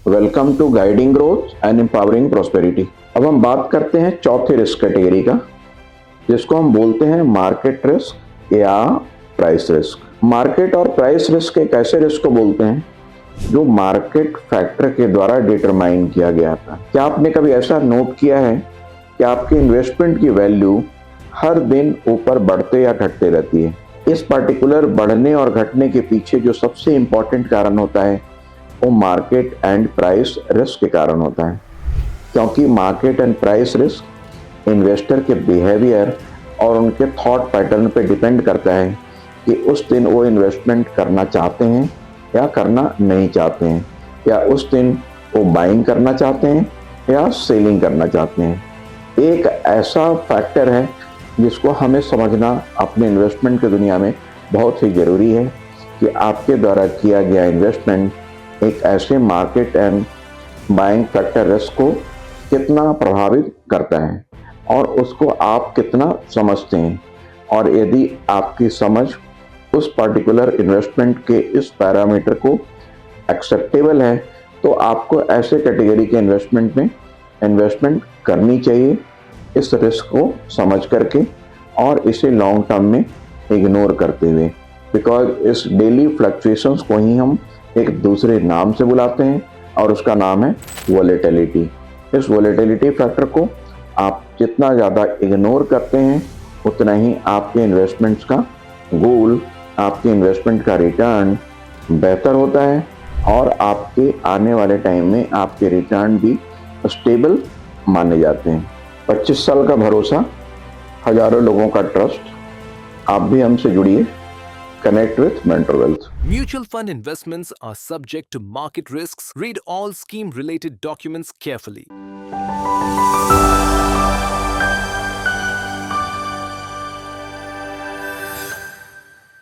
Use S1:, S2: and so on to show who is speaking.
S1: Welcome to guiding growth and empowering prosperity. अब हम बात करते हैं चौथे रिस्क कैटेगरी का, जिसको हम बोलते हैं मार्केट रिस्क या प्राइस रिस्क। मार्केट और प्राइस रिस्क एक ऐसे रिस्क को बोलते हैं जो मार्केट फैक्टर के द्वारा डिटरमाइन किया गया था। क्या आपने कभी ऐसा नोट किया है कि आपके इन्वेस्टमेंट की वैल्यू हर दिन ऊपर बढ़ते या घटते रहती है? इस पर्टिकुलर बढ़ने और घटने के पीछे जो सबसे इंपॉर्टेंट कारण होता है वो मार्केट एंड प्राइस रिस्क के कारण होता है, क्योंकि market and price risk investor के बिहेवियर और उनके थॉट पैटर्न पे डिपेंड करता है कि उस दिन वो इन्वेस्टमेंट करना चाहते हैं या करना नहीं चाहते हैं, या उस दिन वो बाइंग करना चाहते हैं या सेलिंग करना चाहते हैं। एक ऐसा फैक्टर है जिसको हमें समझना अपने इन्वेस्टमेंट की दुनिया में बहुत ही ज़रूरी है कि आपके द्वारा किया गया इन्वेस्टमेंट एक ऐसे market and buying factor risk को कितना प्रभावित करता है और उसको आप कितना समझते हैं, और यदि आपकी समझ उस पर्टिकुलर इन्वेस्टमेंट के इस पैरामीटर को एक्सेप्टेबल है तो आपको ऐसे कैटेगरी के इन्वेस्टमेंट में इन्वेस्टमेंट करनी चाहिए, इस रिस्क को समझ करके और इसे लॉन्ग टर्म में इग्नोर करते हुए। बिकॉज इस डेली फ्लक्चुएशंस को ही हम एक दूसरे नाम से बुलाते हैं और उसका नाम है वोलेटिलिटी। इस वोलेटिलिटी फैक्टर को आप जितना ज़्यादा इग्नोर करते हैं उतना ही आपके इन्वेस्टमेंट्स का गोल, आपके इन्वेस्टमेंट का रिटर्न बेहतर होता है और आपके आने वाले टाइम में आपके रिटर्न भी स्टेबल माने जाते हैं। 25 साल का भरोसा, हजारों लोगों का ट्रस्ट। आप भी हमसे जुड़िए। Connect with Mentor Wealth.
S2: Mutual fund investments are subject to market risks. Read all scheme related documents carefully.